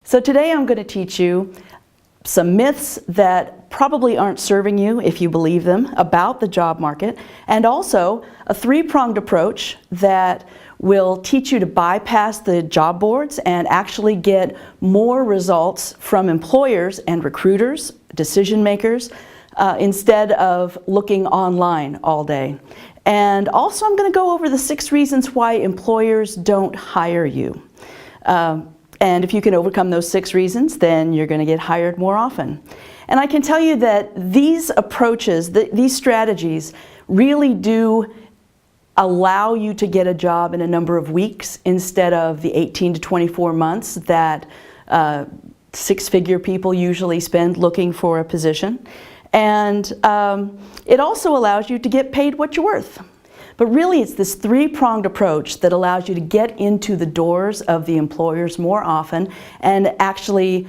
So today I'm going to teach you some myths that probably aren't serving you if you believe them about the job market, and also a three-pronged approach that will teach you to bypass the job boards and actually get more results from employers and recruiters, decision makers, instead of looking online all day. And also I'm going to go over the 6 reasons why employers don't hire you. And if you can overcome those 6 reasons, then you're going to get hired more often. And I can tell you that these approaches, these strategies, really do allow you to get a job in a number of weeks instead of the 18 to 24 months that 6-figure people usually spend looking for a position. And it also allows you to get paid what you're worth. But really it's this 3-pronged approach that allows you to get into the doors of the employers more often and actually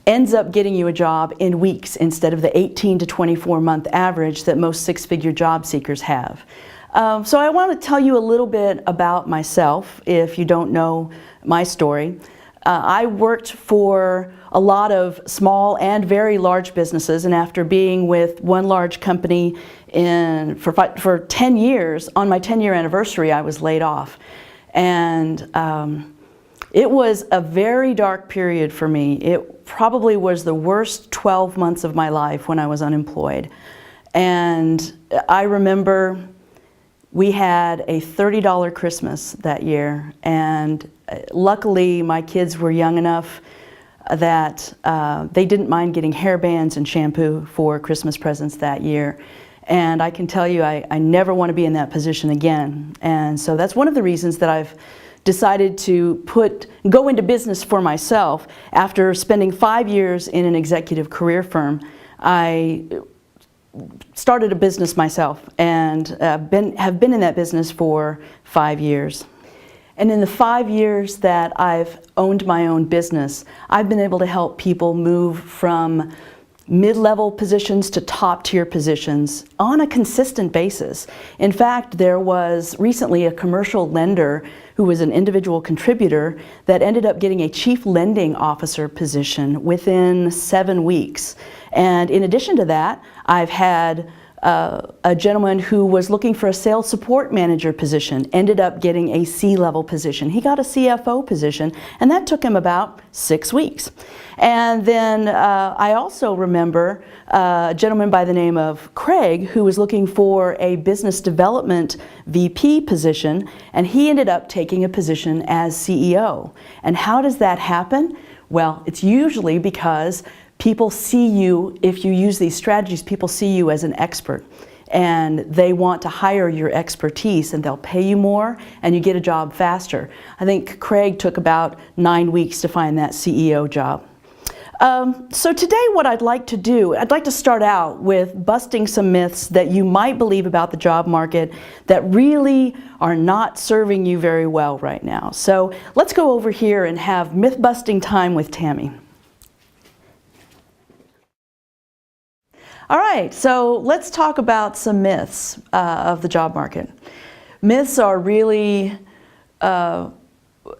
ends up getting you a job in weeks instead of the 18 to 24 month average that most 6-figure job seekers have. So I want to tell you a little bit about myself if you don't know my story. I worked for a lot of small and very large businesses, and after being with one large company for 10 years, on my 10-year anniversary, I was laid off. And it was a very dark period for me. It probably was the worst 12 months of my life when I was unemployed. And I remember we had a $30 Christmas that year, and luckily my kids were young enough that they didn't mind getting hairbands and shampoo for Christmas presents that year. And I can tell you I never want to be in that position again. And so that's one of the reasons that I've decided to go into business for myself. After spending 5 years in an executive career firm, I started a business myself and have been in that business for 5 years. And in the 5 years that I've owned my own business, I've been able to help people move from mid-level positions to top-tier positions on a consistent basis. In fact, there was recently a commercial lender who was an individual contributor that ended up getting a chief lending officer position within 7 weeks. And in addition to that, I've had a gentleman who was looking for a sales support manager position, ended up getting a C-level position. He got a CFO position, and that took him about 6 weeks. And then I also remember a gentleman by the name of Craig who was looking for a business development VP position, and he ended up taking a position as CEO. And how does that happen? Well, it's usually because people see you, if you use these strategies, people see you as an expert, and they want to hire your expertise, and they'll pay you more and you get a job faster. I think Craig took about 9 weeks to find that CEO job. So today what I'd like to do, I'd like to start out with busting some myths that you might believe about the job market that really are not serving you very well right now. So let's go over here and have myth busting time with Tammy. All right, so let's talk about some myths of the job market. Myths are really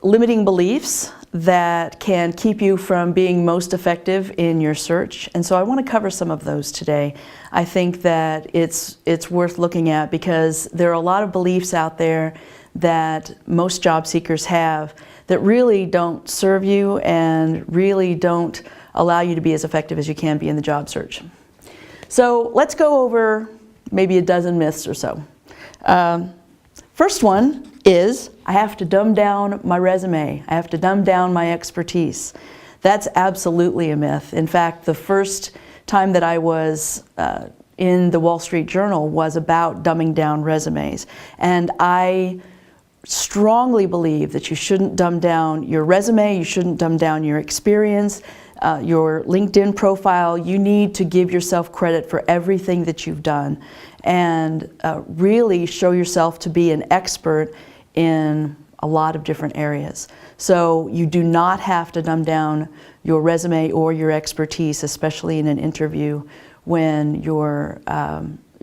limiting beliefs that can keep you from being most effective in your search. And so I want to cover some of those today. I think that it's worth looking at because there are a lot of beliefs out there that most job seekers have that really don't serve you and really don't allow you to be as effective as you can be in the job search. So let's go over maybe a dozen myths or so. First one is I have to dumb down my resume. I have to dumb down my expertise. That's absolutely a myth. In fact, the first time that I was in the Wall Street Journal was about dumbing down resumes. And I strongly believe that you shouldn't dumb down your resume, you shouldn't dumb down your experience, your LinkedIn profile. You need to give yourself credit for everything that you've done and really show yourself to be an expert in a lot of different areas. So you do not have to dumb down your resume or your expertise, especially in an interview when you're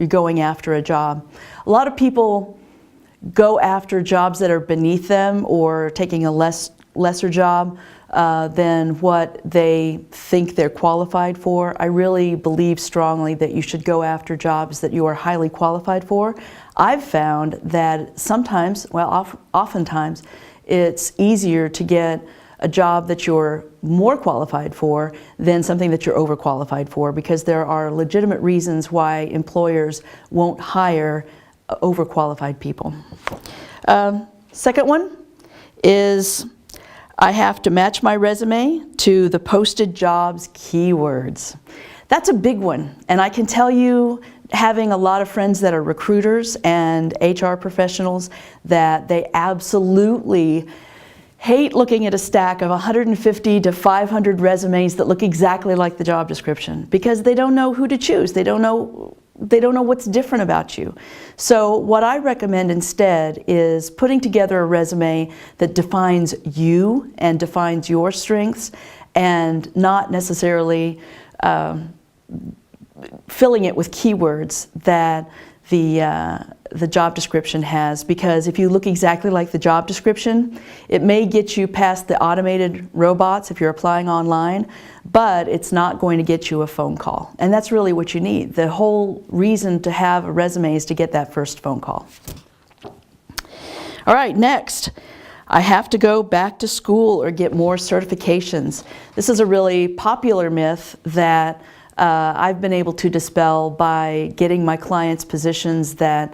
going after a job. A lot of people go after jobs that are beneath them or taking a lesser job than what they think they're qualified for. I really believe strongly that you should go after jobs that you are highly qualified for. I've found that sometimes, well, oftentimes, it's easier to get a job that you're more qualified for than something that you're overqualified for, because there are legitimate reasons why employers won't hire overqualified people. Second one is I have to match my resume to the posted jobs keywords. That's a big one, and I can tell you, having a lot of friends that are recruiters and HR professionals, that they absolutely hate looking at a stack of 150 to 500 resumes that look exactly like the job description, because they don't know who to choose. They don't know what's different about you. So what I recommend instead is putting together a resume that defines you and defines your strengths, and not necessarily filling it with keywords that the job description has, because if you look exactly like the job description, it may get you past the automated robots if you're applying online, but it's not going to get you a phone call. And that's really what you need. The whole reason to have a resume is to get that first phone call. All right, next. I have to go back to school or get more certifications. This is a really popular myth that I've been able to dispel by getting my clients positions that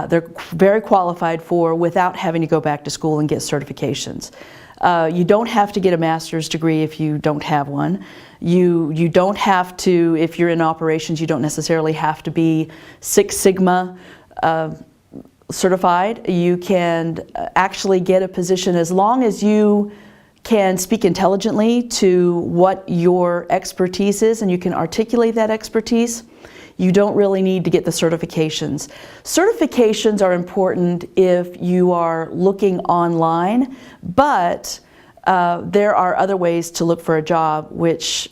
they're very qualified for without having to go back to school and get certifications. You don't have to get a master's degree if you don't have one. You don't have to, if you're in operations, you don't necessarily have to be Six Sigma certified. You can actually get a position as long as you can speak intelligently to what your expertise is and you can articulate that expertise. You don't really need to get the certifications. Certifications are important if you are looking online, but there are other ways to look for a job, which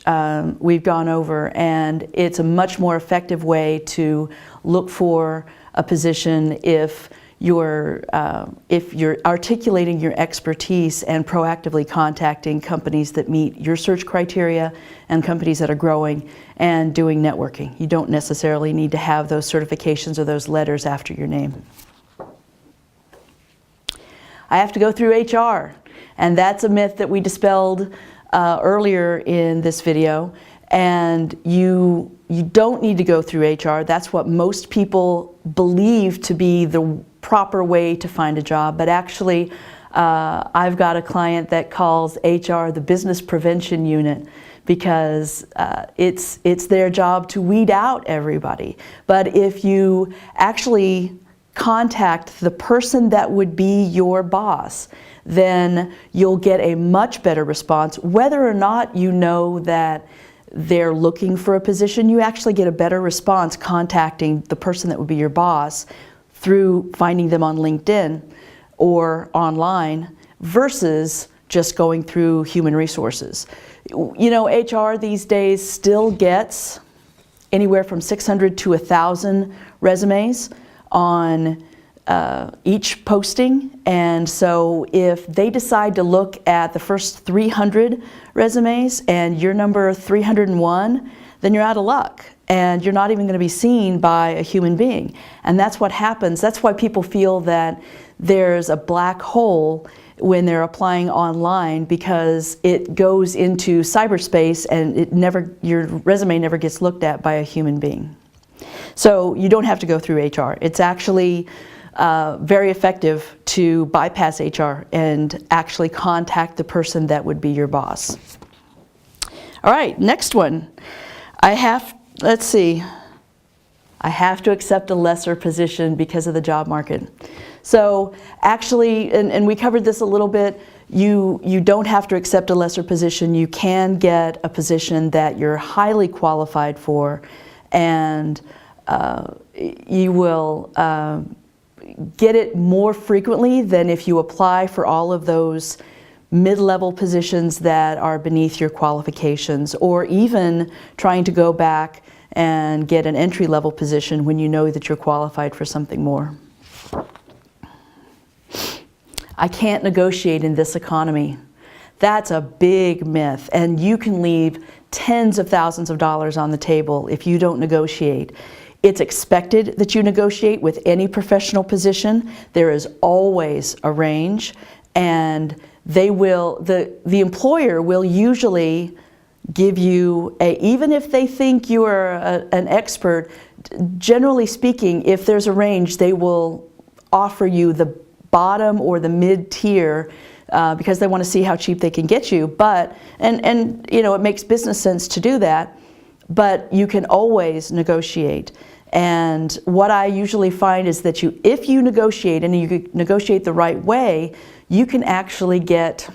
we've gone over, and it's a much more effective way to look for a position if you're articulating your expertise and proactively contacting companies that meet your search criteria and companies that are growing and doing networking. You don't necessarily need to have those certifications or those letters after your name. I have to go through HR, and that's a myth that we dispelled earlier in this video. And you don't need to go through HR. That's what most people believe to be the proper way to find a job, but actually I've got a client that calls HR the business prevention unit, because it's their job to weed out everybody. But if you actually contact the person that would be your boss, then you'll get a much better response. Whether or not you know that they're looking for a position, you actually get a better response contacting the person that would be your boss through finding them on LinkedIn or online versus just going through human resources. You know, HR these days still gets anywhere from 600 to 1,000 resumes on each posting, and so if they decide to look at the first 300 resumes and you're number 301, then you're out of luck and you're not even going to be seen by a human being. And that's what happens. That's why people feel that there's a black hole when they're applying online, because it goes into cyberspace and your resume never gets looked at by a human being. So you don't have to go through HR. It's actually very effective to bypass HR and actually contact the person that would be your boss. All right, next one. I have to accept a lesser position because of the job market. So actually, and we covered this a little bit, you don't have to accept a lesser position. You can get a position that you're highly qualified for, and you will get it more frequently than if you apply for all of those mid-level positions that are beneath your qualifications, or even trying to go back and get an entry-level position when you know that you're qualified for something more. I can't negotiate in this economy. That's a big myth, and you can leave tens of thousands of dollars on the table if you don't negotiate. It's expected that you negotiate with any professional position. There is always a range, and the employer will usually give you even if they think you are an expert, generally speaking, if there's a range, they will offer you the bottom or the mid-tier because they want to see how cheap they can get you. But, and you know, it makes business sense to do that, but you can always negotiate. And what I usually find is that if you negotiate, and you negotiate the right way, you can actually get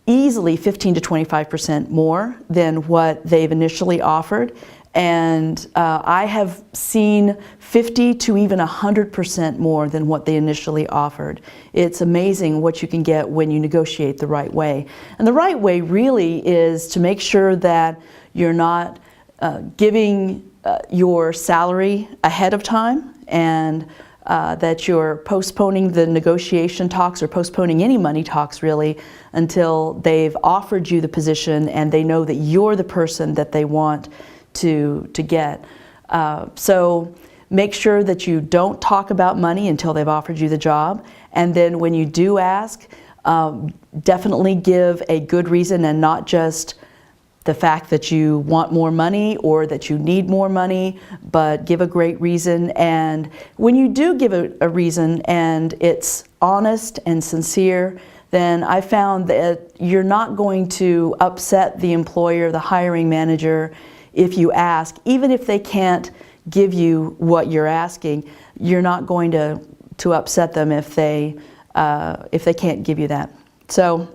easily 15 to 25% more than what they've initially offered. And I have seen 50 to even 100% more than what they initially offered. It's amazing what you can get when you negotiate the right way. And the right way really is to make sure that you're not giving your salary ahead of time, and that you're postponing the negotiation talks or postponing any money talks really until they've offered you the position and they know that you're the person that they want to get. So make sure that you don't talk about money until they've offered you the job. And then when you do ask, definitely give a good reason, and not just the fact that you want more money or that you need more money, but give a great reason. And when you do give a reason and it's honest and sincere, then I found that you're not going to upset the employer, the hiring manager, if you ask. Even if they can't give you what you're asking, you're not going to upset them if they can't give you that. So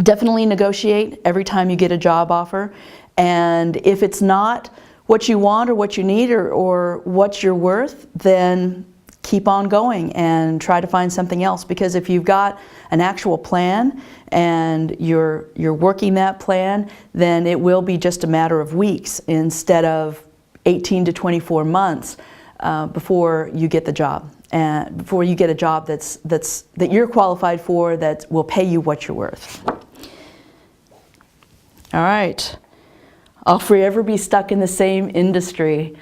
definitely negotiate every time you get a job offer. And if it's not what you want or what you need or what you're worth, then keep on going and try to find something else. Because if you've got an actual plan and you're working that plan, then it will be just a matter of weeks instead of 18 to 24 months before you get the job. And before you get a job that you're qualified for, that will pay you what you're worth. All right. I'll forever be stuck in the same industry.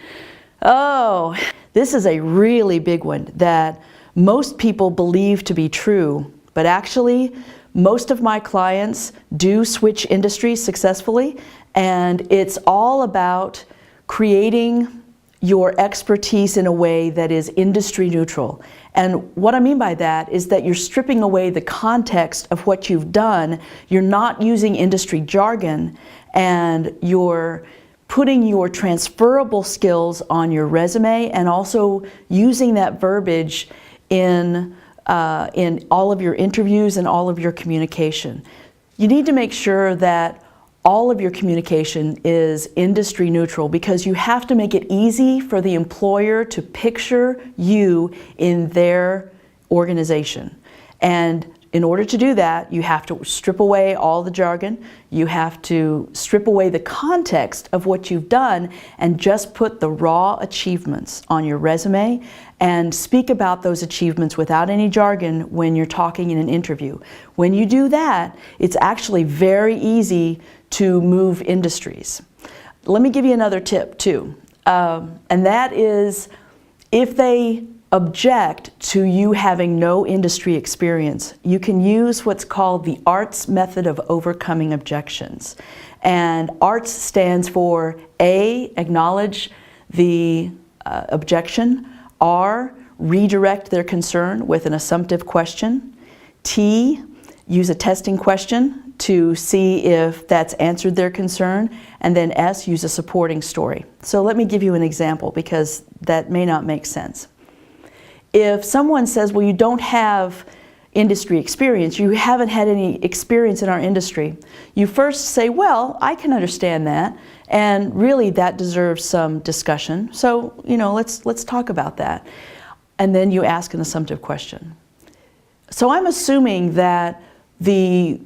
Oh, this is a really big one that most people believe to be true, but actually most of my clients do switch industries successfully, and it's all about creating your expertise in a way that is industry neutral. And what I mean by that is that you're stripping away the context of what you've done, you're not using industry jargon, and you're putting your transferable skills on your resume and also using that verbiage in all of your interviews and all of your communication. You need to make sure that all of your communication is industry neutral, because you have to make it easy for the employer to picture you in their organization. And in order to do that, you have to strip away all the jargon, you have to strip away the context of what you've done, and just put the raw achievements on your resume and speak about those achievements without any jargon when you're talking in an interview. When you do that, it's actually very easy to move industries. Let me give you another tip too, and that is, if they object to you having no industry experience, you can use what's called the ARTS method of overcoming objections. And ARTS stands for A, acknowledge the objection; R, redirect their concern with an assumptive question; T, use a testing question to see if that's answered their concern; and then S, use a supporting story. So let me give you an example, because that may not make sense. If someone says, well, you don't have industry experience, you haven't had any experience in our industry, you first say, well, I can understand that, and really that deserves some discussion. So, you know, let's talk about that. And then you ask an assumptive question. So I'm assuming that the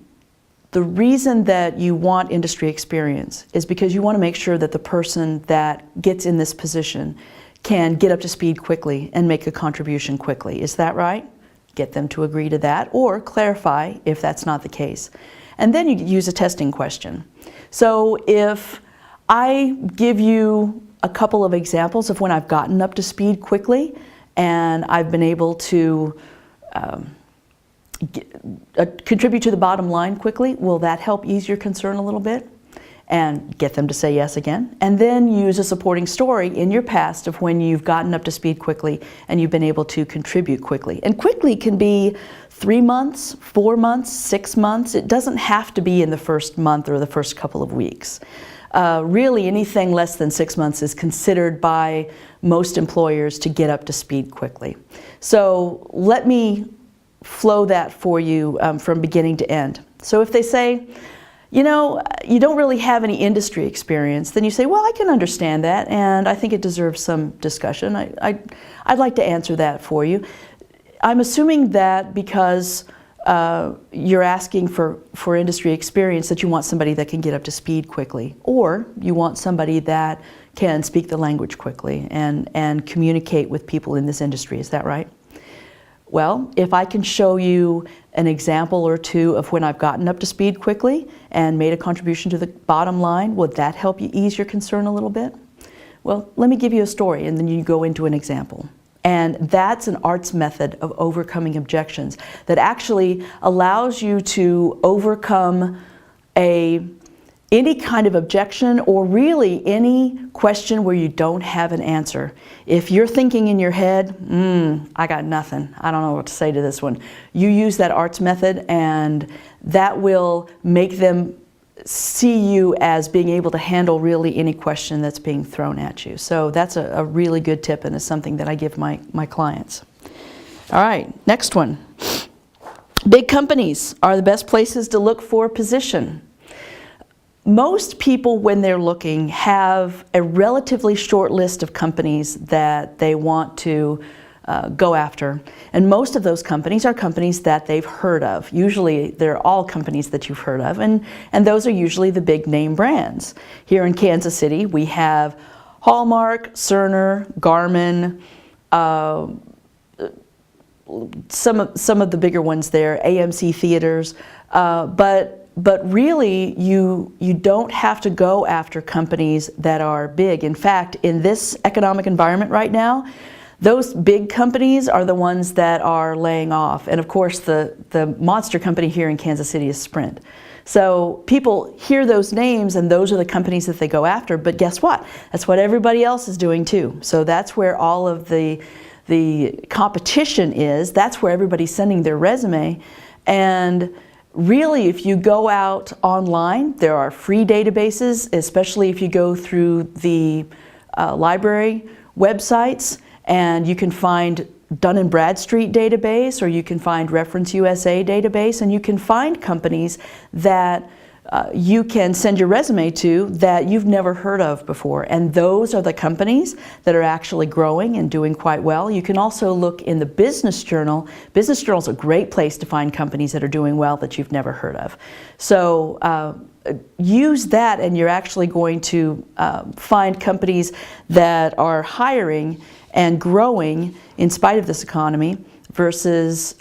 reason that you want industry experience is because you want to make sure that the person that gets in this position can get up to speed quickly and make a contribution quickly. Is that right? Get them to agree to that, or clarify if that's not the case. And then you use a testing question. So if I give you a couple of examples of when I've gotten up to speed quickly and I've been able to contribute to the bottom line quickly, will that help ease your concern a little bit and get them to say yes again? And then use a supporting story in your past of when you've gotten up to speed quickly and you've been able to contribute quickly. And quickly can be 3 months, 4 months, 6 months. It doesn't have to be in the first month or the first couple of weeks. Really, anything less than 6 months is considered by most employers to get up to speed quickly. So let me flow that for you from beginning to end. So if they say, you know, you don't really have any industry experience, then you say, well, I can understand that, and I think it deserves some discussion. I'd like to answer that for you. I'm assuming that because you're asking for industry experience, that you want somebody that can get up to speed quickly, or you want somebody that can speak the language quickly and communicate with people in this industry. Is that right? Well, if I can show you an example or two of when I've gotten up to speed quickly and made a contribution to the bottom line, would that help you ease your concern a little bit? Well, let me give you a story and then you go into an example. And that's an arts method of overcoming objections that actually allows you to overcome any kind of objection or really any question where you don't have an answer. If you're thinking in your head, I got nothing, I don't know what to say to this one, you use that arts method and that will make them see you as being able to handle really any question that's being thrown at you. So that's a really good tip and is something that I give my clients. All right, next one. Big companies are the best places to look for a position. Most people, when they're looking, have a relatively short list of companies that they want to go after. And most of those companies are companies that they've heard of. Usually they're all companies that you've heard of, and those are usually the big name brands. Here in Kansas City, we have Hallmark, Cerner, Garmin, some of the bigger ones there, AMC Theaters, but really, you don't have to go after companies that are big. In fact, in this economic environment right now, those big companies are the ones that are laying off. And of course, the monster company here in Kansas City is Sprint. So people hear those names and those are the companies that they go after, but guess what? That's what everybody else is doing too. So that's where all of the competition is. That's where everybody's sending their resume. And really, if you go out online, there are free databases, especially if you go through the library websites, and you can find Dun & Bradstreet database, or you can find Reference USA database, and you can find companies that you can send your resume to that you've never heard of before. And those are the companies that are actually growing and doing quite well. You can also look in the Business Journal. Business Journal is a great place to find companies that are doing well that you've never heard of. So use that and you're actually going to find companies that are hiring and growing in spite of this economy, versus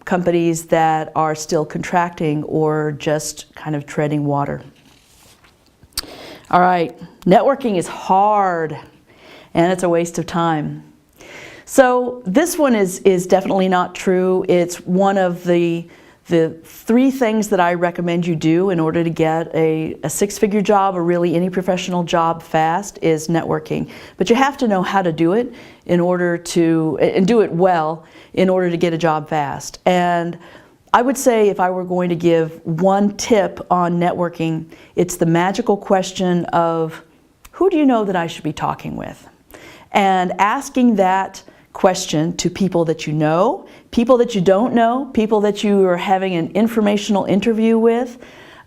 companies that are still contracting or just kind of treading water. All right, networking is hard and it's a waste of time. So this one is definitely not true. It's one of the 3 things that I recommend you do in order to get a 6-figure job or really any professional job fast is networking. But you have to know how to do it in order to, and do it well, in order to get a job fast. And I would say if I were going to give one tip on networking, it's the magical question of, who do you know that I should be talking with? And asking that question to people that you know, people that you don't know, people that you are having an informational interview with.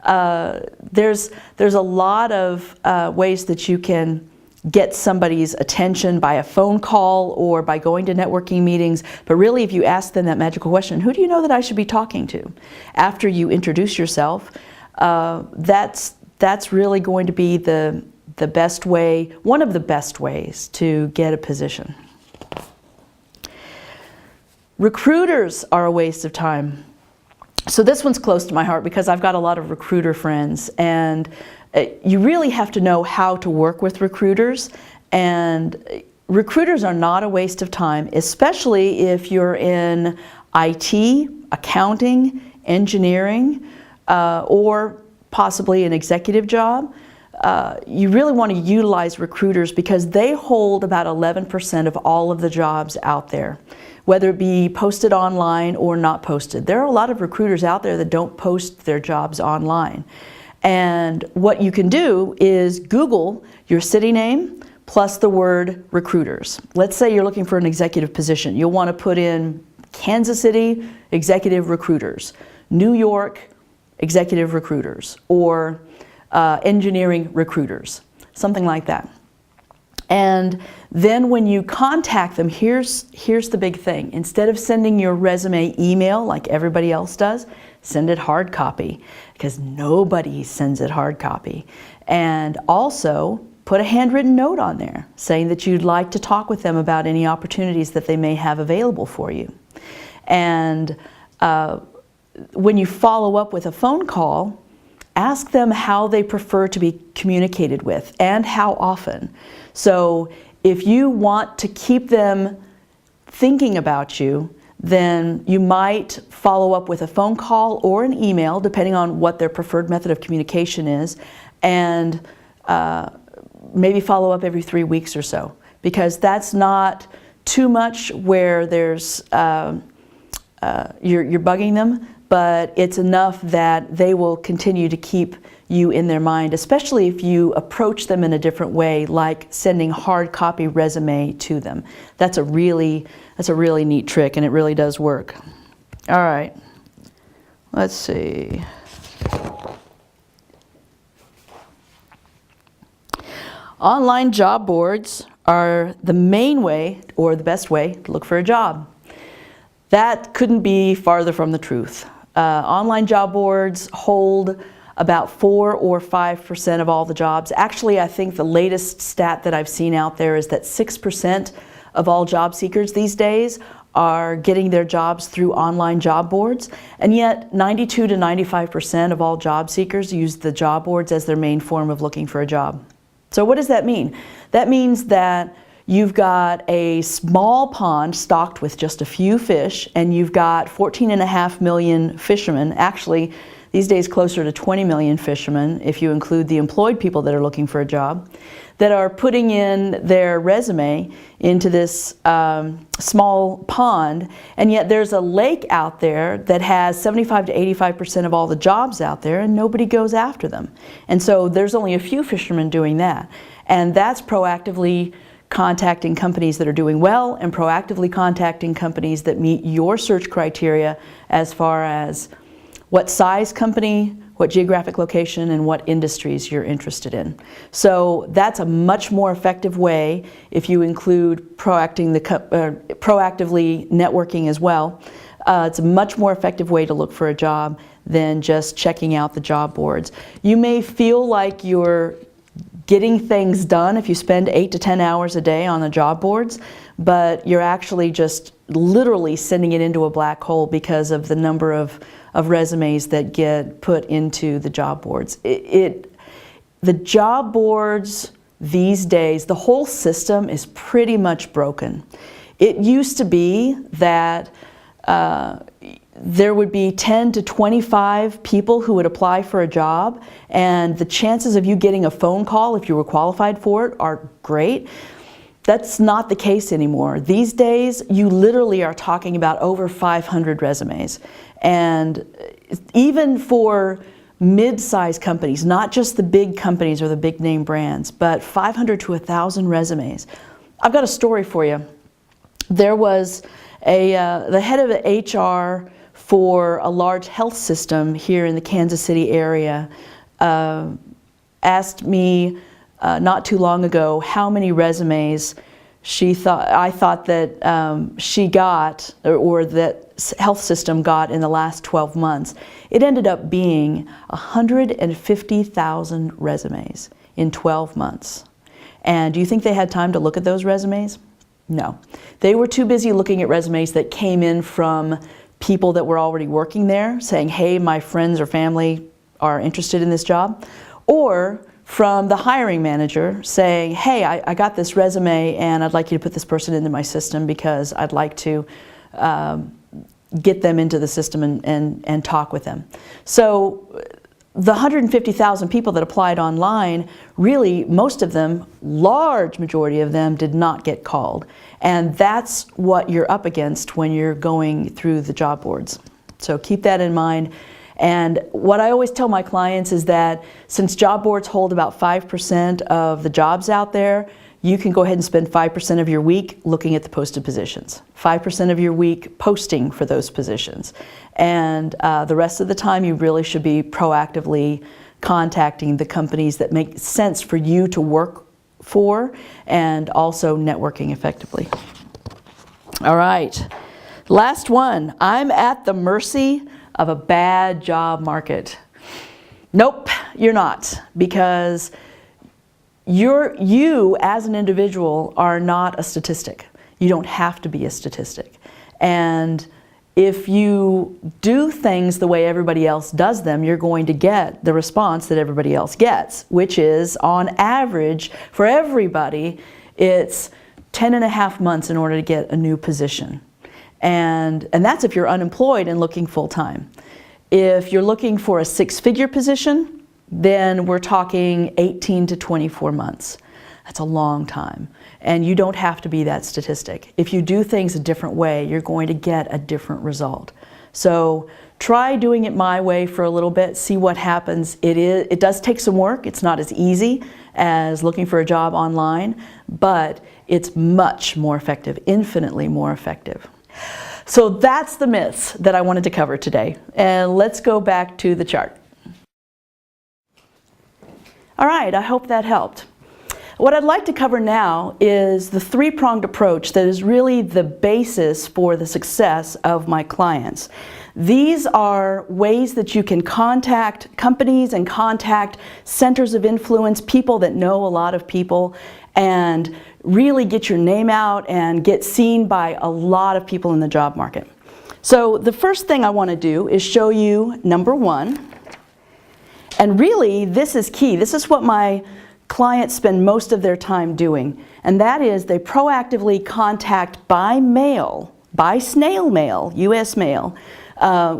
There's a lot of ways that you can get somebody's attention by a phone call or by going to networking meetings. But really, if you ask them that magical question, who do you know that I should be talking to? After you introduce yourself, that's really going to be the best way, one of the best ways to get a position. Recruiters are a waste of time. So this one's close to my heart because I've got a lot of recruiter friends, and you really have to know how to work with recruiters. And recruiters are not a waste of time, especially if you're in IT, accounting, engineering, or possibly an executive job. You really want to utilize recruiters because they hold about 11% of all of the jobs out there, whether it be posted online or not posted. There are a lot of recruiters out there that don't post their jobs online. And what you can do is Google your city name plus the word recruiters. Let's say you're looking for an executive position. You'll want to put in Kansas City executive recruiters, New York executive recruiters, or engineering recruiters, something like that. And then when you contact them, here's the big thing. Instead of sending your resume email like everybody else does, send it hard copy, because nobody sends it hard copy. And also put a handwritten note on there saying that you'd like to talk with them about any opportunities that they may have available for you. And when you follow up with a phone call, ask them how they prefer to be communicated with and how often. So if you want to keep them thinking about you, then you might follow up with a phone call or an email, depending on what their preferred method of communication is, and maybe follow up every 3 weeks or so, because that's not too much where there's you're bugging them, but it's enough that they will continue to keep you in their mind, especially if you approach them in a different way, like sending hard copy resume to them. That's a really neat trick, and it really does work. All right, let's see. Online job boards are the main way, or the best way, to look for a job. That couldn't be farther from the truth. Online job boards hold about 4 or 5% of all the jobs. Actually, I think the latest stat that I've seen out there is that 6% of all job seekers these days are getting their jobs through online job boards, and yet 92 to 95% of all job seekers use the job boards as their main form of looking for a job. So what does that mean? That means that you've got a small pond stocked with just a few fish, and you've got 14.5 million fishermen, actually these days closer to 20 million fishermen if you include the employed people that are looking for a job, that are putting in their resume into this small pond, and yet there's a lake out there that has 75 to 85% of all the jobs out there, and nobody goes after them. And so there's only a few fishermen doing that, and that's proactively contacting companies that are doing well and proactively contacting companies that meet your search criteria as far as what size company, what geographic location, and what industries you're interested in. So that's a much more effective way if you include proactively networking as well. It's a much more effective way to look for a job than just checking out the job boards. You may feel like you're getting things done if you spend 8 to 10 hours a day on the job boards, but you're actually just literally sending it into a black hole because of the number of resumes that get put into the job boards. The job boards these days, the whole system is pretty much broken. It used to be that there would be 10 to 25 people who would apply for a job, and the chances of you getting a phone call if you were qualified for it are great. That's not the case anymore. These days, you literally are talking about over 500 resumes. And even for mid-sized companies, not just the big companies or the big name brands, but 500 to 1,000 resumes. I've got a story for you. There was the head of HR for a large health system here in the Kansas City area asked me not too long ago how many resumes I thought that she got, or that health system got in the last 12 months. It ended up being 150,000 resumes in 12 months. And do you think they had time to look at those resumes? No. They were too busy looking at resumes that came in from people that were already working there saying, hey, my friends or family are interested in this job, or from the hiring manager saying, hey, I got this resume and I'd like you to put this person into my system because I'd like to get them into the system and talk with them. So the 150,000 people that applied online, really most of them, large majority of them, did not get called. And that's what you're up against when you're going through the job boards. So keep that in mind. And what I always tell my clients is that since job boards hold about 5% of the jobs out there, you can go ahead and spend 5% of your week looking at the posted positions, 5% of your week posting for those positions. And the rest of the time you really should be proactively contacting the companies that make sense for you to work for and also networking effectively. All right, last one. I'm at the mercy of a bad job market. Nope, you're not, because you as an individual are not a statistic. You don't have to be a statistic. And if you do things the way everybody else does them, you're going to get the response that everybody else gets, which is, on average, for everybody, it's 10.5 months in order to get a new position. And that's if you're unemployed and looking full-time. If you're looking for a 6-figure position, then we're talking 18 to 24 months. That's a long time. And you don't have to be that statistic. If you do things a different way, you're going to get a different result. So try doing it my way for a little bit, see what happens. It does take some work. It's not as easy as looking for a job online, but it's much more effective, infinitely more effective. So that's the myths that I wanted to cover today. And let's go back to the chart. All right, I hope that helped. What I'd like to cover now is the 3-pronged approach that is really the basis for the success of my clients. These are ways that you can contact companies and contact centers of influence, people that know a lot of people, and really get your name out and get seen by a lot of people in the job market. So the first thing I want to do is show you number 1. And really, this is key. This is what my clients spend most of their time doing. And that is they proactively contact by mail, by snail mail, US mail,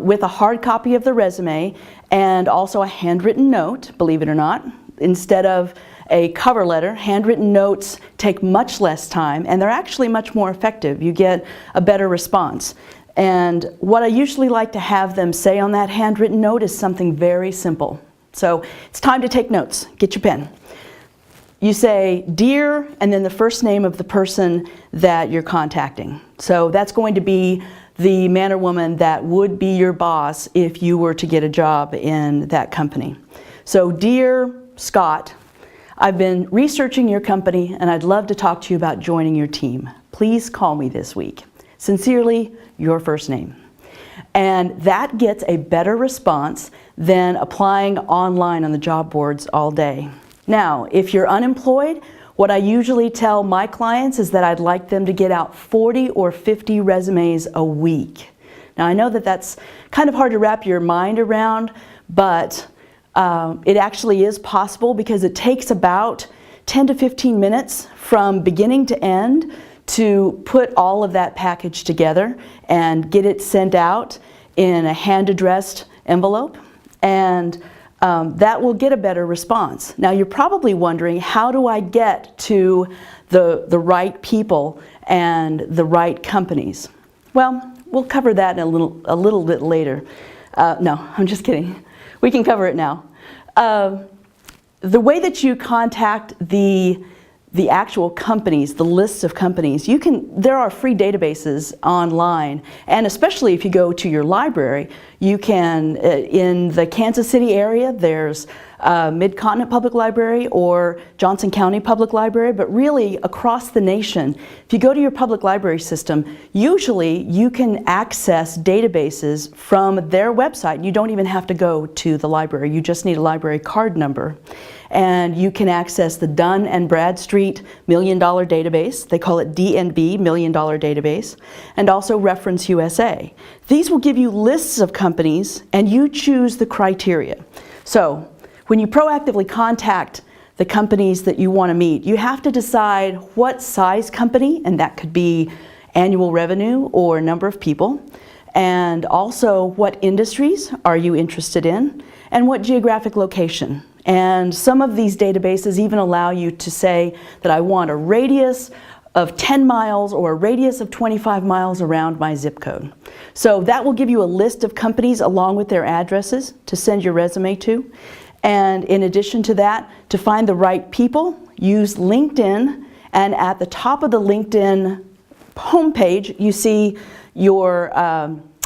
with a hard copy of the resume and also a handwritten note, believe it or not. Instead of a cover letter, handwritten notes take much less time and they're actually much more effective. You get a better response. And what I usually like to have them say on that handwritten note is something very simple. So it's time to take notes. Get your pen. You say, "Dear," and then the first name of the person that you're contacting. So that's going to be the man or woman that would be your boss if you were to get a job in that company. So, "Dear Scott, I've been researching your company and I'd love to talk to you about joining your team. Please call me this week. Sincerely, your first name." And that gets a better response than applying online on the job boards all day. Now, if you're unemployed, what I usually tell my clients is that I'd like them to get out 40 or 50 resumes a week. Now, I know that that's kind of hard to wrap your mind around, but it actually is possible because it takes about 10 to 15 minutes from beginning to end to put all of that package together and get it sent out in a hand-addressed envelope, and that will get a better response. Now you're probably wondering, how do I get to the right people and the right companies? Well, we'll cover that in a little bit later. No, I'm just kidding. We can cover it now. The way that you contact the actual companies, the lists of companies, there are free databases online, and especially if you go to your library, you can, in the Kansas City area, there's Mid-Continent Public Library or Johnson County Public Library, but really across the nation, if you go to your public library system, usually you can access databases from their website. You don't even have to go to the library, you just need a library card number. and you can access the Dun and Bradstreet $1 Million Database. They call it DNB, $1 Million Database, and also Reference USA. These will give you lists of companies, and you choose the criteria. So when you proactively contact the companies that you want to meet, you have to decide what size company, and that could be annual revenue or number of people, and also what industries are you interested in, and what geographic location. And some of these databases even allow you to say that I want a radius of 10 miles or a radius of 25 miles around my zip code. So that will give you a list of companies along with their addresses to send your resume to. And in addition to that, to find the right people, use LinkedIn, and at the top of the LinkedIn homepage, you see your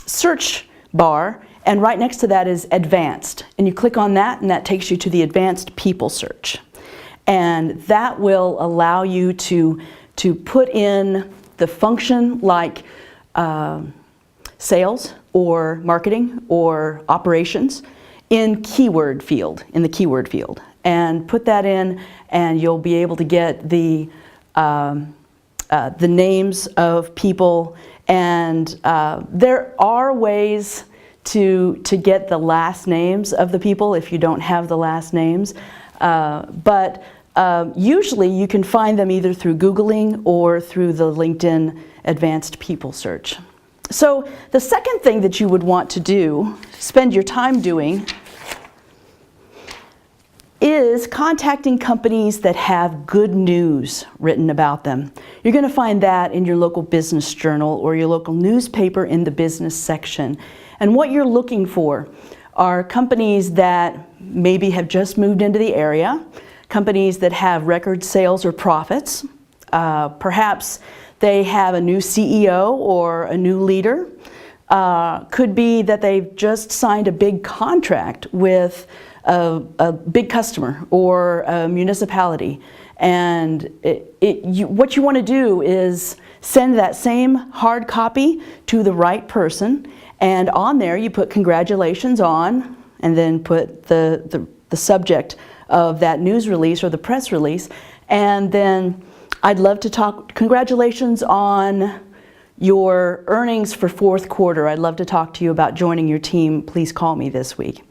search bar, and right next to that is Advanced. And you click on that, and that takes you to the Advanced People search. And that will allow you to put in the function like sales or marketing or operations in the keyword field, and put that in, and you'll be able to get the names of people. And there are ways to get the last names of the people if you don't have the last names, but usually you can find them either through Googling or through the LinkedIn Advanced People search. So the second thing that you would want to do, spend your time doing, is contacting companies that have good news written about them. You're going to find that in your local business journal or your local newspaper in the business section. And what you're looking for are companies that maybe have just moved into the area, companies that have record sales or profits, perhaps they have a new CEO or a new leader. Could be that they've just signed a big contract with a big customer or a municipality. And what you want to do is send that same hard copy to the right person, and on there you put congratulations on, and then put the subject of that news release or the press release, and then I'd love to talk, congratulations on your earnings for fourth quarter. I'd love to talk to you about joining your team. Please call me this week.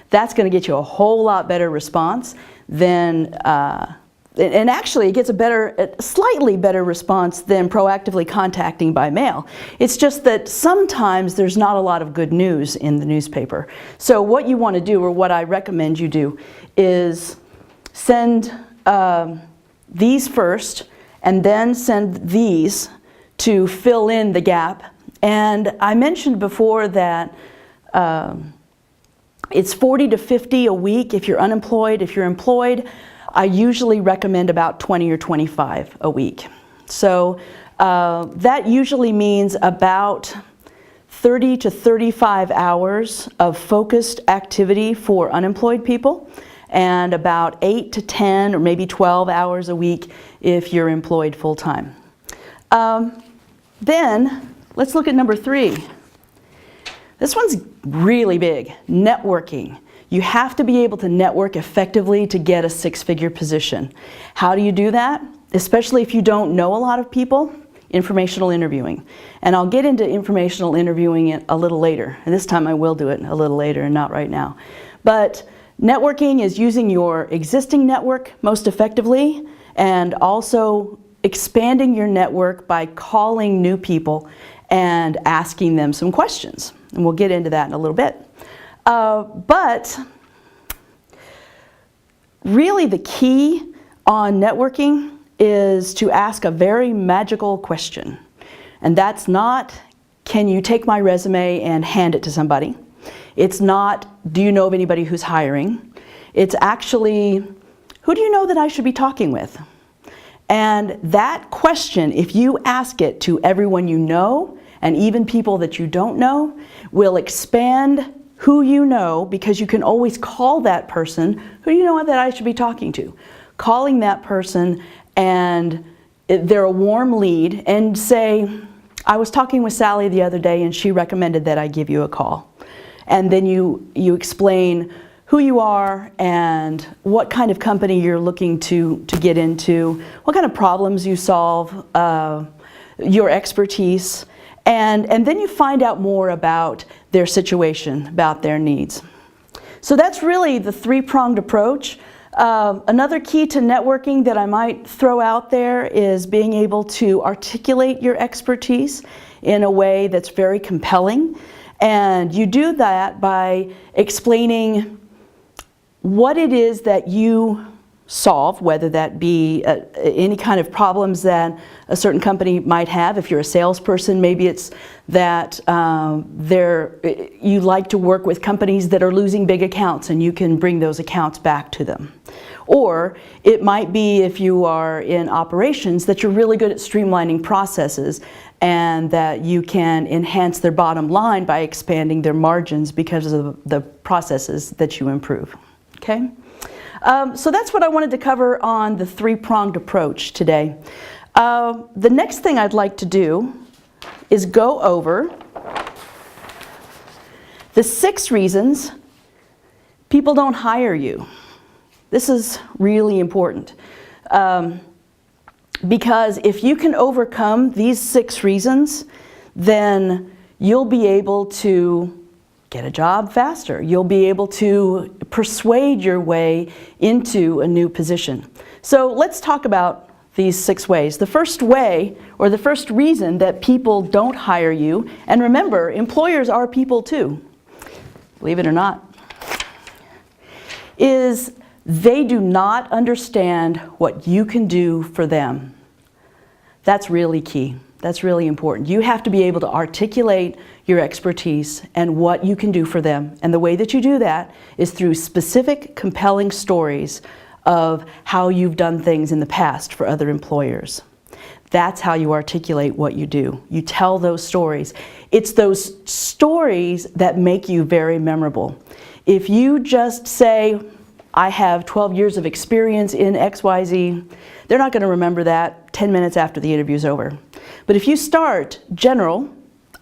That's going to get you a whole lot better response than, and actually it gets a slightly better response than proactively contacting by mail. It's just that sometimes there's not a lot of good news in the newspaper. So what you want to do, or what I recommend you do, is send these first, and then send these to fill in the gap. And I mentioned before that it's 40 to 50 a week if you're unemployed. If you're employed, I usually recommend about 20 or 25 a week. So that usually means about 30 to 35 hours of focused activity for unemployed people, and about 8 to 10 or maybe 12 hours a week if you're employed full-time. Then let's look at number 3. This one's really big, networking. You have to be able to network effectively to get a 6-figure position. How do you do that? Especially if you don't know a lot of people, informational interviewing. And I'll get into informational interviewing a little later. And this time I will do it a little later and not right now. But networking is using your existing network most effectively, and also expanding your network by calling new people and asking them some questions. And we'll get into that in a little bit. But really the key on networking is to ask a very magical question. And that's not, can you take my resume and hand it to somebody? It's not, do you know of anybody who's hiring? It's actually, who do you know that I should be talking with? And that question, if you ask it to everyone you know, and even people that you don't know, will expand who you know, because you can always call that person, who do you know that I should be talking to? Calling that person, and they're a warm lead, and say, I was talking with Sally the other day and she recommended that I give you a call. And then you explain who you are and what kind of company you're looking to get into, what kind of problems you solve, your expertise, and then you find out more about their situation, about their needs. So that's really the three-pronged approach. Another key to networking that I might throw out there is being able to articulate your expertise in a way that's very compelling. And you do that by explaining what it is that you solve, whether that be any kind of problems that a certain company might have. If you're a salesperson, maybe it's that you like to work with companies that are losing big accounts and you can bring those accounts back to them. Or it might be, if you are in operations, that you're really good at streamlining processes and that you can enhance their bottom line by expanding their margins because of the processes that you improve. Okay? So that's what I wanted to cover on the three-pronged approach today. The next thing I'd like to do is go over the 6 reasons people don't hire you. This is really important because if you can overcome these 6 reasons, then you'll be able to get a job faster. You'll be able to persuade your way into a new position. So let's talk about these 6 ways. The first way, or the first reason that people don't hire you, and remember, employers are people too, believe it or not, is they do not understand what you can do for them. That's really key. That's really important. You have to be able to articulate your expertise and what you can do for them. And the way that you do that is through specific, compelling stories of how you've done things in the past for other employers. That's how you articulate what you do. You tell those stories. It's those stories that make you very memorable. If you just say, I have 12 years of experience in XYZ, they're not going to remember that 10 minutes after the interview's over. But if you start general,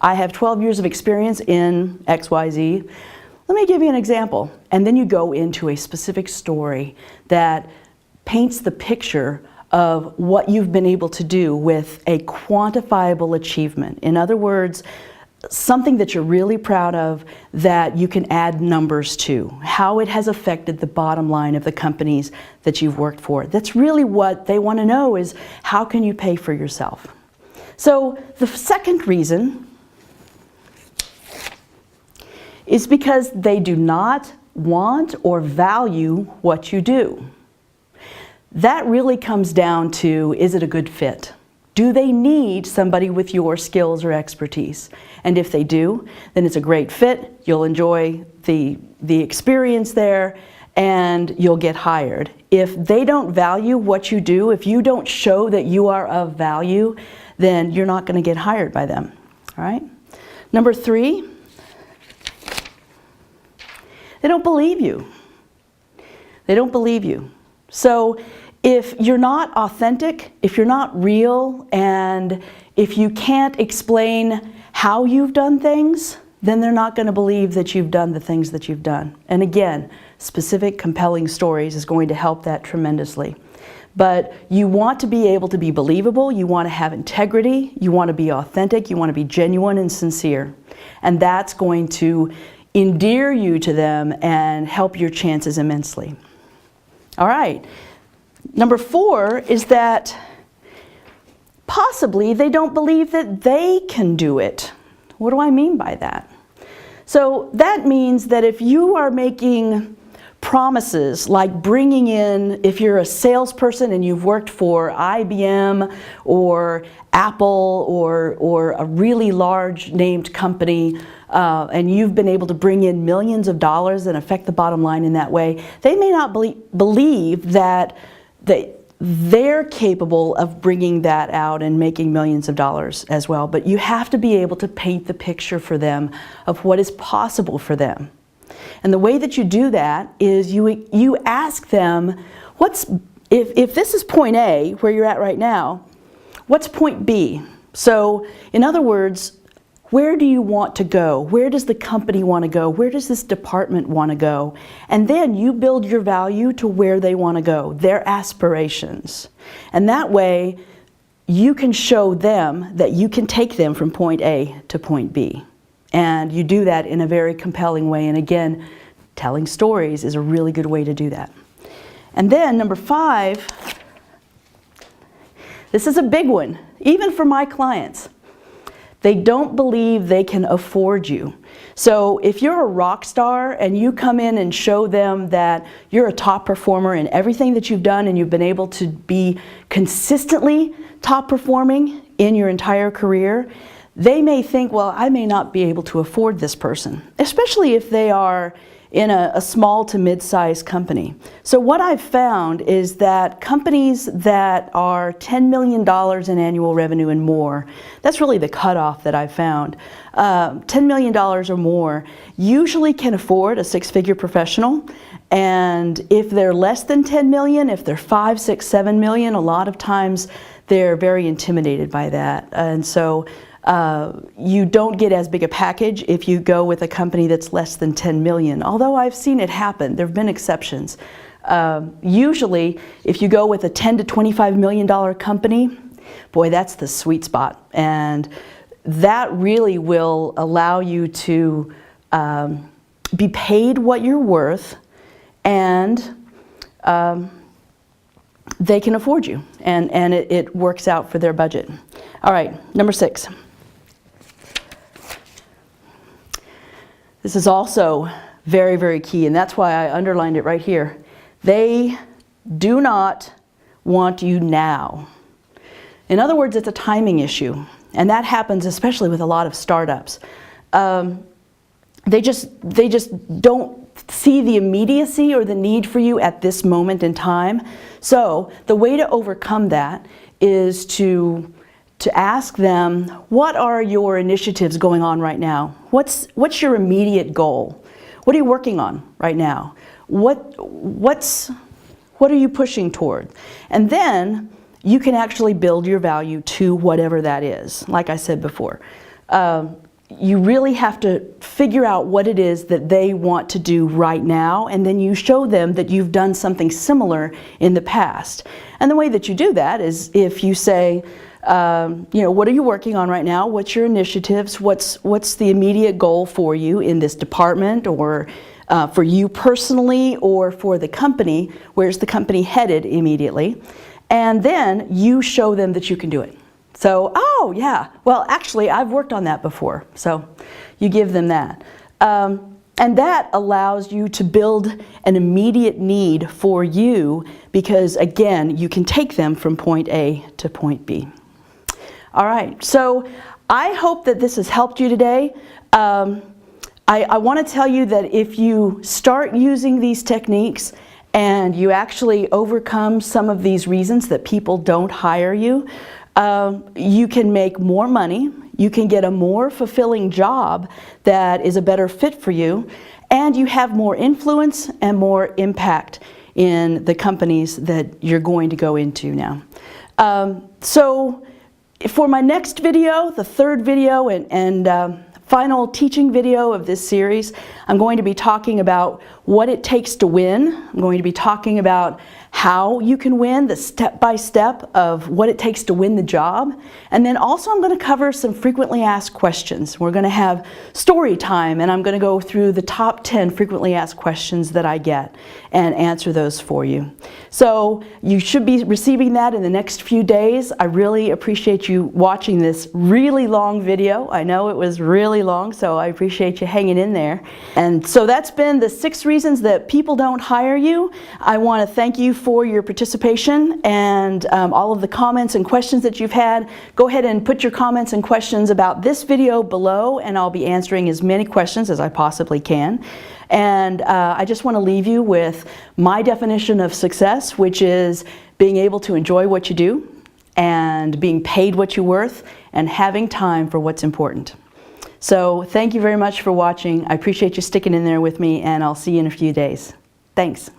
I have 12 years of experience in XYZ, let me give you an example. And then you go into a specific story that paints the picture of what you've been able to do with a quantifiable achievement. In other words, something that you're really proud of that you can add numbers to, how it has affected the bottom line of the companies that you've worked for. That's really what they want to know, is how can you pay for yourself? So the second reason is because they do not want or value what you do. That really comes down to, is it a good fit? Do they need somebody with your skills or expertise? And if they do, then it's a great fit. You'll enjoy the experience there and you'll get hired. If they don't value what you do, if you don't show that you are of value, then you're not going to get hired by them. All right? Number 3, they don't believe you. They don't believe you. So if you're not authentic, if you're not real, and if you can't explain how you've done things, then they're not going to believe that you've done the things that you've done. And again, specific, compelling stories is going to help that tremendously. But you want to be able to be believable, you want to have integrity, you want to be authentic, you want to be genuine and sincere. And that's going to endear you to them and help your chances immensely. All right. Number 4 is that possibly they don't believe that they can do it. What do I mean by that? So that means that if you are making promises like bringing in, if you're a salesperson and you've worked for IBM or Apple or a really large named company, and you've been able to bring in millions of dollars and affect the bottom line in that way, they may not believe that they're capable of bringing that out and making millions of dollars as well. But you have to be able to paint the picture for them of what is possible for them. And the way that you do that is you ask them, if this is point A, where you're at right now, what's point B? So in other words, Where do you want to go? Where does the company want to go? Where does this department want to go? And then you build your value to where they want to go, their aspirations. And that way, you can show them that you can take them from point A to point B. And you do that in a very compelling way. And again, telling stories is a really good way to do that. And then number 5, this is a big one, even for my clients. They don't believe they can afford you. So if you're a rock star and you come in and show them that you're a top performer in everything that you've done and you've been able to be consistently top performing in your entire career, they may think, well, I may not be able to afford this person, especially if they are in a small to mid-sized company. So what I've found is that companies that are $10 million in annual revenue and more, that's really the cutoff that I've found, $10 million or more usually can afford a 6-figure professional. And if they're less than 10 million, if they're 5, 6, 7 million, a lot of times they're very intimidated by that. And so you don't get as big a package if you go with a company that's less than 10 million. Although I've seen it happen, there have been exceptions. Usually, if you go with a $10 to $25 million company, boy, that's the sweet spot. And that really will allow you to be paid what you're worth, and they can afford you. And it works out for their budget. All right, number 6. This is also very, very key, and that's why I underlined it right here. They do not want you now. In other words, it's a timing issue, and that happens especially with a lot of startups. They just don't see the immediacy or the need for you at this moment in time. So the way to overcome that is to ask them, what are your initiatives going on right now? What's your immediate goal? What are you working on right now? What are you pushing toward? And then you can actually build your value to whatever that is. Like I said before, you really have to figure out what it is that they want to do right now, and then you show them that you've done something similar in the past. And the way that you do that is if you say, what are you working on right now? What's your initiatives? What's the immediate goal for you in this department, or for you personally, or for the company? Where's the company headed immediately? And then you show them that you can do it. So, oh yeah, well actually I've worked on that before. So you give them that. And that allows you to build an immediate need for you, because again, you can take them from point A to point B. All right, so I hope that this has helped you today. I want to tell you that if you start using these techniques and you actually overcome some of these reasons that people don't hire you, you can make more money, you can get a more fulfilling job that is a better fit for you, and you have more influence and more impact in the companies that you're going to go into now. So for my next video, the 3rd video and final teaching video of this series, I'm going to be talking about what it takes to win. I'm going to be talking about how you can win, the step-by-step of what it takes to win the job. And then also I'm going to cover some frequently asked questions. We're going to have story time, and I'm going to go through the top 10 frequently asked questions that I get and answer those for you. So you should be receiving that in the next few days. I really appreciate you watching this really long video. I know it was really long, so I appreciate you hanging in there. And so that's been the 6 reasons that people don't hire you. I want to thank you for your participation and all of the comments and questions that you've had. Go ahead and put your comments and questions about this video below, and I'll be answering as many questions as I possibly can. And I just want to leave you with my definition of success, which is being able to enjoy what you do, and being paid what you're worth, and having time for what's important. So thank you very much for watching. I appreciate you sticking in there with me, and I'll see you in a few days. Thanks.